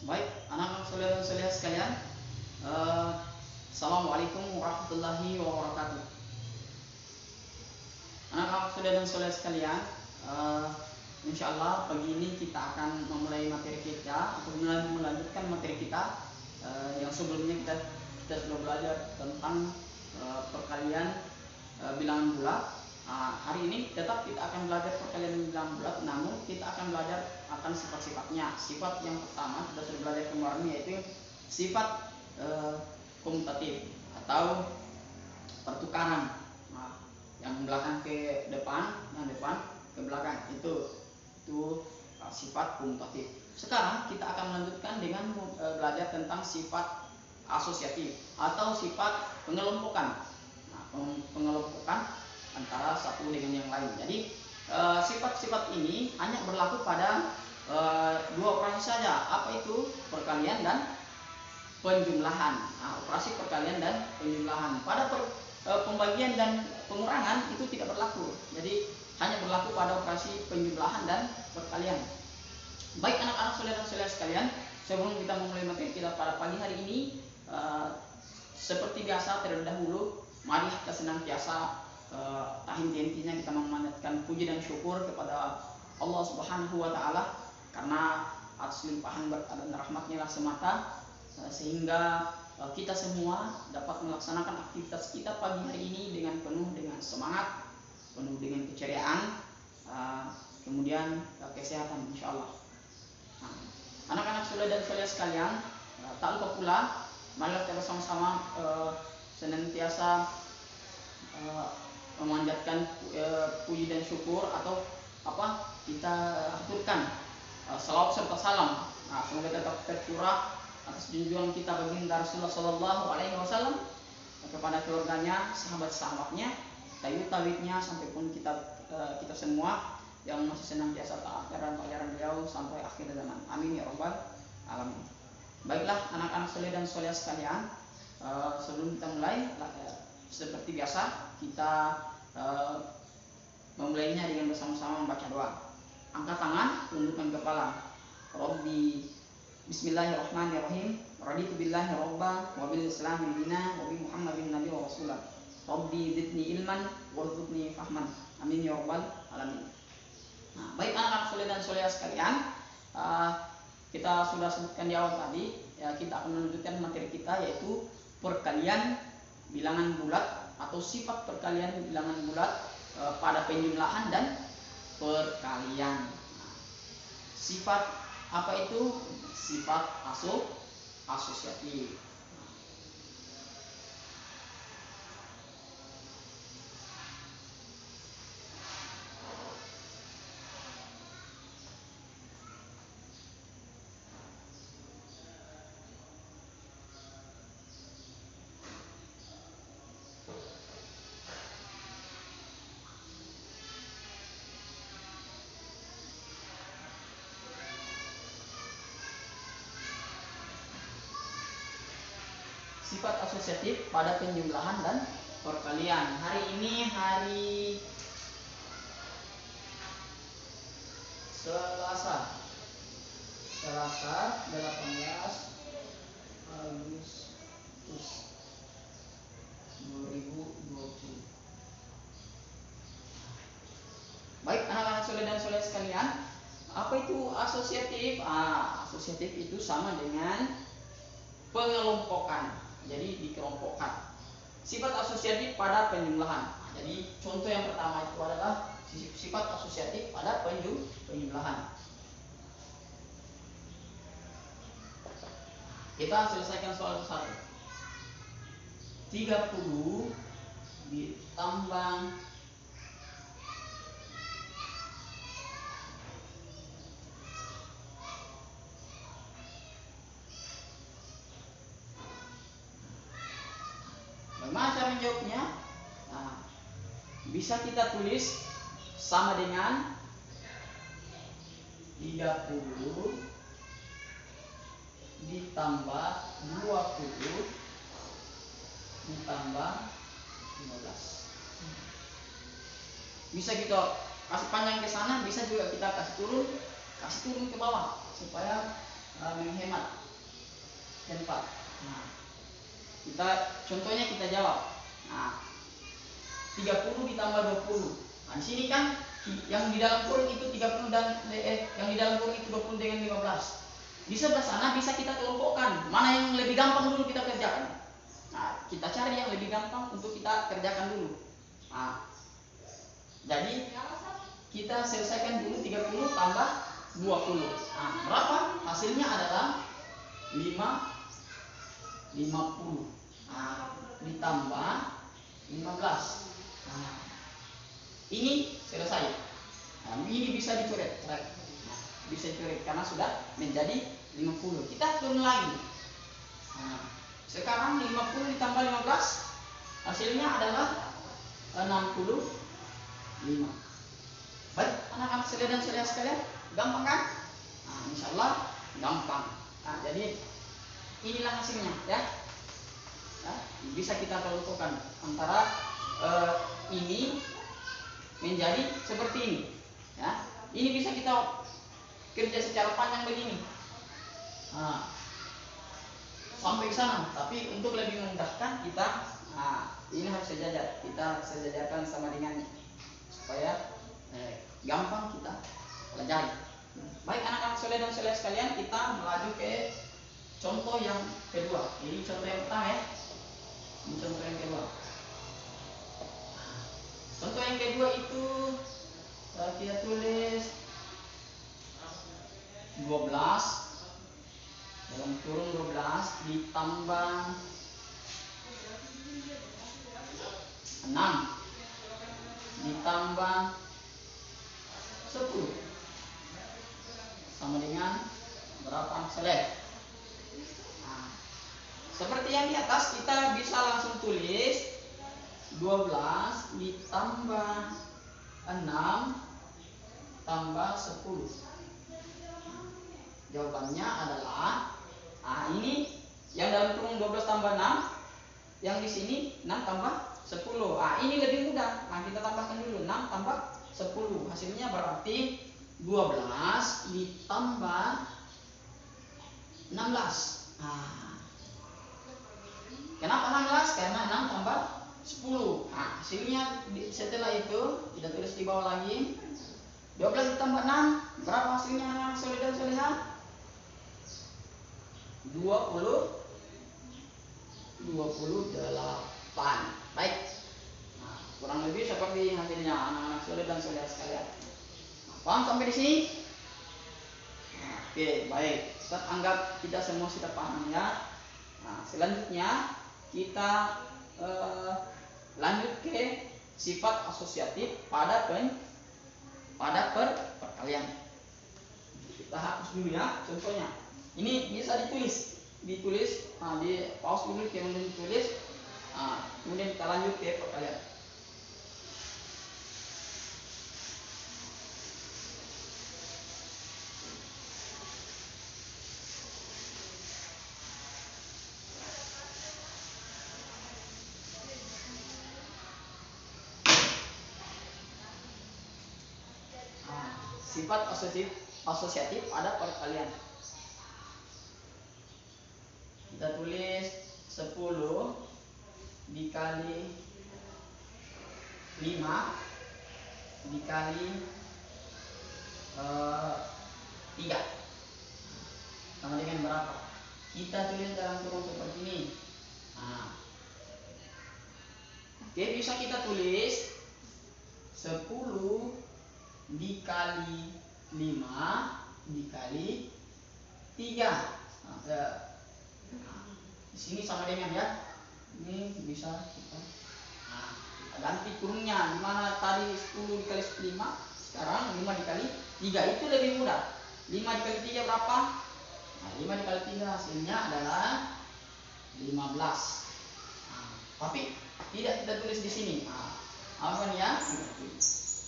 Baik, anak-anak soleh dan soleh sekalian, eh, Assalamualaikum warahmatullahi wabarakatuh. Anak-anak soleh dan soleh sekalian, eh, insya Allah pagi ini kita akan memulai materi kita atau melanjutkan materi kita yang sebelumnya kita sudah belajar tentang perkalian bilangan bulat. Hari ini tetap kita akan belajar perkalian bilangan bulat, namun kita akan belajar akan sifat-sifatnya. Sifat yang pertama kita sudah belajar kemarin, yaitu sifat komutatif atau pertukaran. Yang belakang ke depan, yang depan ke belakang, itu sifat komutatif. Sekarang kita akan melanjutkan dengan belajar tentang sifat asosiatif atau sifat pengelompokan. Pengelompokan antara satu dengan yang lain. Jadi sifat-sifat ini hanya berlaku pada dua operasi saja. Apa itu? Perkalian dan penjumlahan. Operasi perkalian dan penjumlahan. Pada pembagian dan pengurangan itu tidak berlaku. Jadi hanya berlaku pada operasi penjumlahan dan perkalian. Baik anak-anak soleh dan soleh sekalian, sebelum kita memulai materi kita pada pagi hari ini, seperti biasa terlebih dahulu, mari kita senantiasa tak henti-hentinya kita memanjatkan puji dan syukur kepada Allah Subhanahu wa Ta'ala, karena atas limpahan berkah dan rahmatnya lah semata sehingga kita semua dapat melaksanakan aktivitas kita pagi hari ini dengan penuh dengan semangat, penuh dengan keceriaan, kemudian kesehatan insya Allah. Anak-anak soleh dan soleh sekalian, tak lupa pula mari kita bersama-sama senantiasa memanjatkan puji dan syukur, atau kita aturkan salawat serta salam. Semoga tetap tercurah atas junjungan kita baginda Rasulullah Shallallahu Alaihi Wasallam, kepada keluarganya, sahabat-sahabatnya, tawitnya, sampai pun kita semua yang masih senantiasa taat dan ajaran beliau sampai akhir zaman. Amin ya robbal alamin. Baiklah anak-anak soleh dan soleh sekalian, sebelum kita mulai, seperti biasa kita memulainya dengan bersama-sama membaca doa. Angkat tangan, tundukkan kepala. Rabbi Bismillahirrahmanirrahim. Raditu billahi robba wa bil islami dina wa bi Muhammadin nabi wa rasulah. Rabbi zidni ilman warzuqni fahman. Amin ya rabbal alamin. Baik anak-anak soleh dan soleh sekalian, kita sudah sebutkan di awal tadi, kita akan melanjutkan materi kita, yaitu perkalian bilangan bulat atau sifat perkalian bilangan bulat pada penjumlahan dan perkalian. Sifat apa itu? Sifat asosiatif. Sifat asosiatif pada penjumlahan dan perkalian. Hari ini hari Selasa 18 Agustus 2020. Baik anak-anak soleh dan soleh sekalian, apa itu asosiatif? Asosiatif itu sama dengan pengelompokan. Jadi dikelompokkan. Sifat asosiatif pada penjumlahan. Jadi contoh yang pertama itu adalah sifat asosiatif pada penjumlahan. Kita selesaikan soal satu. 30 ditambah 5, cara menjawabnya? Bisa kita tulis sama dengan 30 ditambah 20 ditambah 15. Bisa kita kasih panjang ke sana, bisa juga kita kasih turun ke bawah supaya menghemat. dan 4. Nah, contohnya kita jawab. Nah, 30 ditambah 20. Nah, di sini kan yang di dalam kurung itu 30 dan yang di dalam kurung itu 20 dengan 15. Di sebelah sana bisa kita kelompokkan mana yang lebih gampang dulu kita kerjakan. Nah, kita cari yang lebih gampang untuk kita kerjakan dulu. Nah, jadi kita selesaikan dulu 30 tambah 20. Nah, berapa? Hasilnya adalah 50. Nah, ditambah 15. Nah, ini selesai. Nah, ini bisa dicoret. Nah, bisa dicoret karena sudah menjadi 50. Kita turun lagi. Nah, sekarang 50 ditambah 15 hasilnya adalah 65. Baik, anak-anak saudara dan saudara sekalian, gampang kan? Nah, insya Allah gampang. Nah, jadi inilah hasilnya, ya. Nah, bisa kita kelompokkan antara ini menjadi seperti ini, ya. Ini bisa kita kerja secara panjang begini. Nah, sampai ke sana. Tapi untuk lebih memudahkan kita, ini harus sejajar. Kita sejajarkan sama dengannya supaya gampang kita pelajari. Baik anak-anak soleh dan soleh sekalian, kita melaju ke contoh yang kedua. Ini contoh yang pertama, ya. Ini contoh yang kedua. Contoh yang kedua itu kita tulis 12 dalam kurung 12 ditambah 6 ditambah 10 sama dengan berapa anak soleh? Nah, seperti yang di atas kita bisa langsung tulis 12 ditambah 6 tambah 10. Jawabannya adalah ini yang dalam kurung 12 tambah 6, yang di sini 6 tambah 10. Ini lebih mudah. Nah, kita tambahkan dulu 6 tambah 10. Hasilnya berarti 12 ditambah 16. Kenapa 16? Karena 6 tambah 10. Hasilnya setelah itu kita tulis di bawah lagi 12 ditambah 6. Berapa hasilnya anak soleh dan soleha? 28. Baik. Nah, kurang lebih seperti hasilnya anak-anak soleh dan soleha sekalian. Paham sampai di sini? Oke, baik. Ustaz anggap kita semua sudah paham, ya. Nah, selanjutnya kita lanjut ke sifat asosiatif pada perkalian. Kita hapus dulu, ya, contohnya. Ini bisa ditulis, di pause dulu, kemudian ditulis, kemudian kita lanjut ke perkalian. Sifat asosiatif pada perkalian. Kita tulis 10 dikali 5 dikali 3 sama dengan berapa? Kita tulis dalam kurung seperti ini. Oke, bisa kita tulis 10 dikali 5 dikali 3. Di sini sama dengan, ya. Ini bisa kita ganti kurungnya. Dimana tadi 10 dikali 5, sekarang 5 dikali 3. Itu lebih mudah. 5 dikali 3 berapa? 5 dikali 3 hasilnya adalah 15. Tapi tidak kita tulis di sini. Apa nih, ya?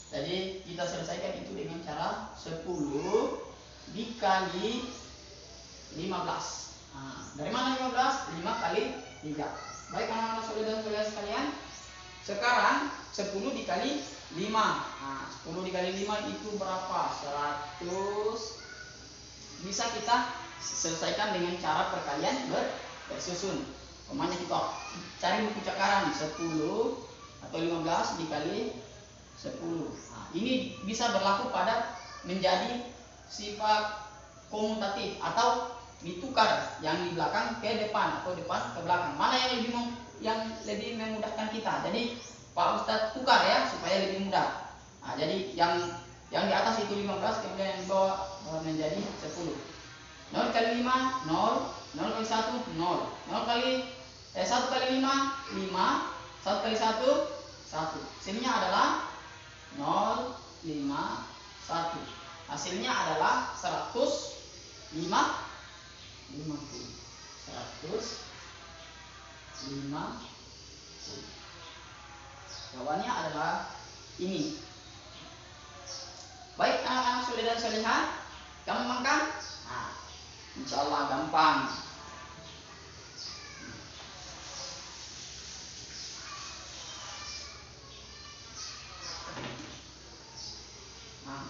Jadi kita selesaikan itu dengan cara 10 dikali 15. Dari mana 15? 5 kali 3. Baik anak-anak saudara dan saudara sekalian, sekarang 10 dikali 5. 10 dikali 5 itu berapa? 100. Bisa kita selesaikan dengan cara perkalian bersusun. Umpamanya kita cari buku cakaran 10 atau 15 dikali 10. Nah, ini bisa berlaku pada menjadi sifat komutatif atau ditukar yang di belakang ke depan atau depan ke belakang. Mana yang lebih memudahkan kita. Jadi Pak Ustadz tukar ya supaya lebih mudah. Nah, jadi yang di atas itu 15, kemudian yang di bawah menjadi 10. 0 kali 5 0, 0 kali 1 0, 0 kali 1 kali 5 5, 1 kali 1 1. Hasilnya adalah 0 5 1. Hasilnya adalah 150. Jawabannya adalah ini. Baik anak-anak soleh dan solehah, gampang kan? Nah, insya Allah gampang. Nah,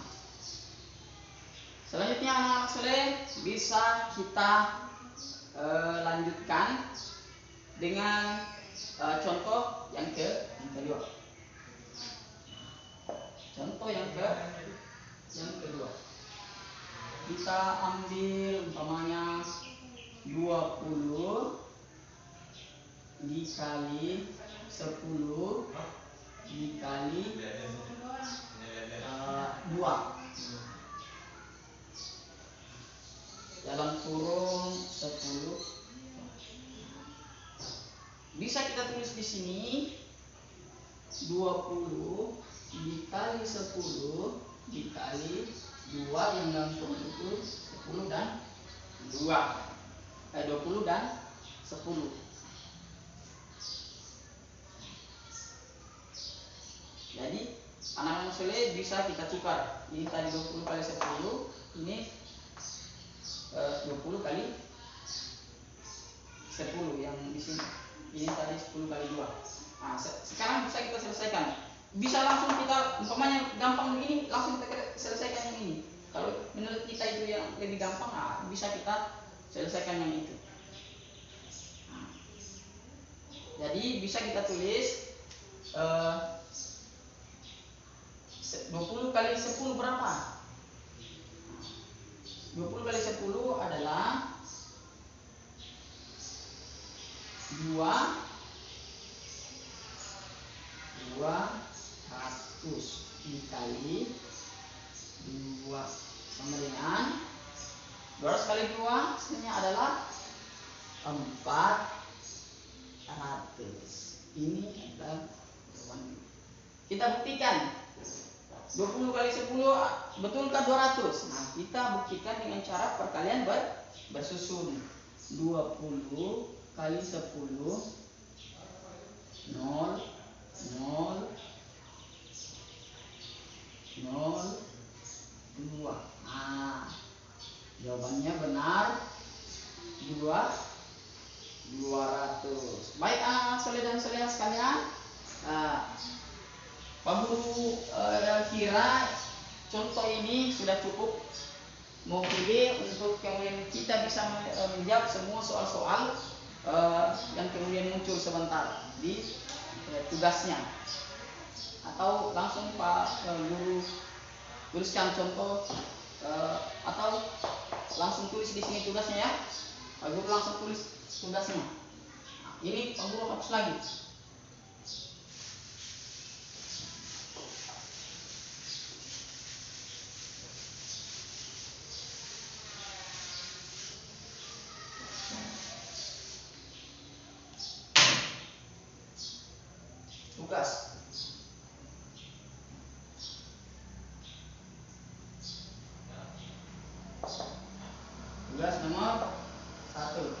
selanjutnya anak-anak soleh bisa kita lanjutkan dengan contoh yang kedua. Contoh yang kedua. Kita ambil umpamanya 20 dikali 10 dikali 2 dalam kurung 10. Bisa kita tulis di sini 20 dikali 10 dikali 2 yang dalam kurung itu 10 dan 2. 20 dan 10. Jadi anak-anak soleh bisa kita tukar. Ini tadi 20 kali 10, ini 20 kali 10 yang di sini. Ini tadi 10 kali 2. Nah, sekarang bisa kita selesaikan. Bisa langsung kita, umpamanya gampang begini, langsung kita selesaikan yang ini. Kalau menurut kita itu yang lebih gampang, nah, bisa kita selesaikan yang itu. Nah, jadi bisa kita tulis 20 kali 10 berapa? 20 kali 10 adalah 200 dikali 2 sama dengan 200 kali 2 hasilnya adalah 400. Ini adalah jawaban. Kita buktikan 20 kali 10 betulkah 200? Nah, kita buktikan dengan cara perkalian bersusun. 20 kali 10 0 0 0 2. Nah, jawabannya benar 200. Baik anak-anak soleh dan solehah sekalian, Pak Guru kira contoh ini sudah cukup motivasi untuk kemudian kita bisa menjawab semua soal-soal yang kemudian muncul sebentar di tugasnya. Atau langsung Pak Guru tuliskan contoh atau langsung tulis di sini tugasnya ya. Pak Guru langsung tulis tugasnya. Nah, ini Pak Guru hapus lagi. Tugas nomor 1.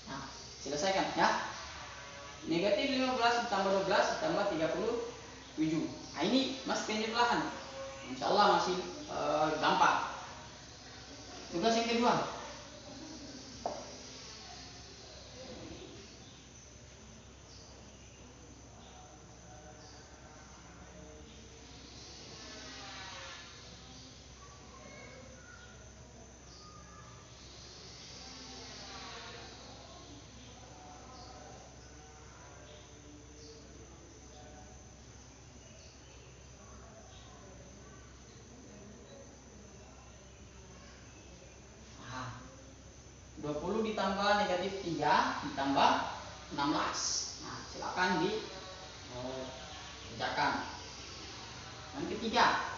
Nah, Selesaikan ya. Negatif 15 ditambah 12 ditambah 37. Nah, ini masih penjumlahan. Insya Allah masih gampang. Tugas yang kedua. Nah, 20 ditambah negatif 3 ditambah 16. Nah, silakan dikerjakan. Yang ketiga.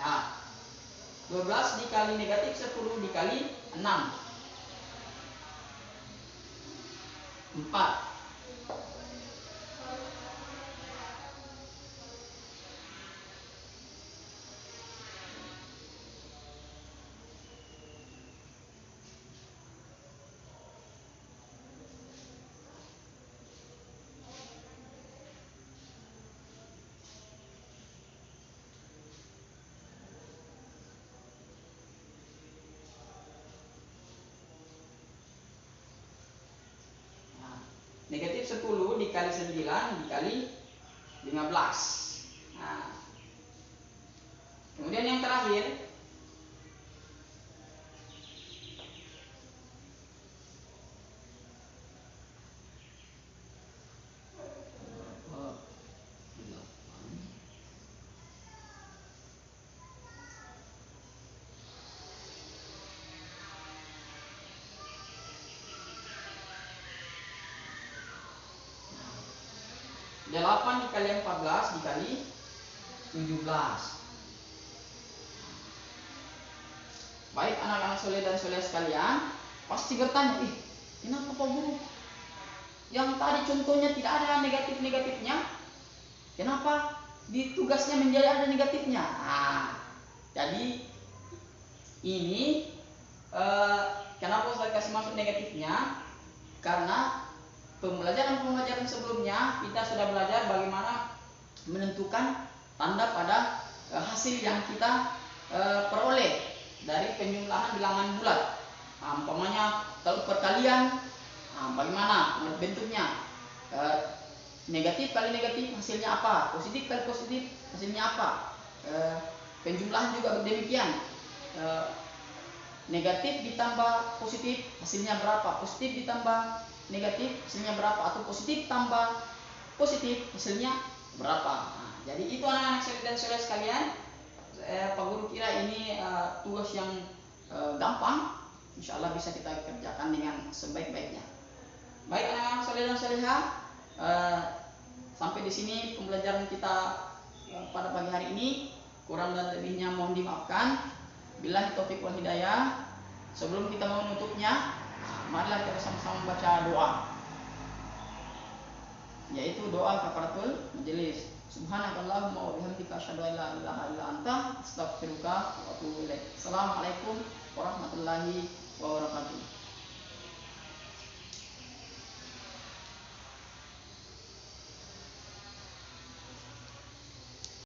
Nah, 12 dikali negatif 10 dikali 6. 4. Negatif 10 dikali 9 dikali 15. Nah, kemudian yang terakhir. Delapan dikali 14 dikali 17. Baik anak-anak soleh dan soleh sekalian, pasti bertanya, kenapa Pak Guru? Yang tadi contohnya tidak ada negatif-negatifnya, kenapa di tugasnya menjadi ada negatifnya? Nah, jadi ini kenapa saya kasih masuk negatifnya? Karena pembelajaran sebelumnya kita sudah belajar bagaimana menentukan tanda pada hasil yang kita peroleh dari penjumlahan bilangan bulat. Nah, umpamanya kalau perkalian, bagaimana bentuknya? Negatif kali negatif hasilnya apa? Positif kali positif hasilnya apa? Penjumlahan juga demikian. Negatif ditambah positif hasilnya berapa? Positif ditambah negatif hasilnya berapa? Atau positif tambah positif hasilnya berapa? Nah, jadi itu anak-anak dan saudara sekalian, Pak Guru kira ini tugas yang gampang. Insya Allah bisa kita kerjakan dengan sebaik-baiknya. Baik anak-anak saudara dan saudara, sampai di sini pembelajaran kita pada pagi hari ini. Kurang dan lebihnya mohon dimaafkan. Billahi taufiq wal hidayah. Sebelum kita menutupnya, marilah kita sama-sama membaca doa, yaitu doa kafaratul majelis. Subhanakallahumma wa bihamdika asyhadu an la ilaha illa anta astaghfiruka wa atubu ilaik. Assalamualaikum warahmatullahi wabarakatuh.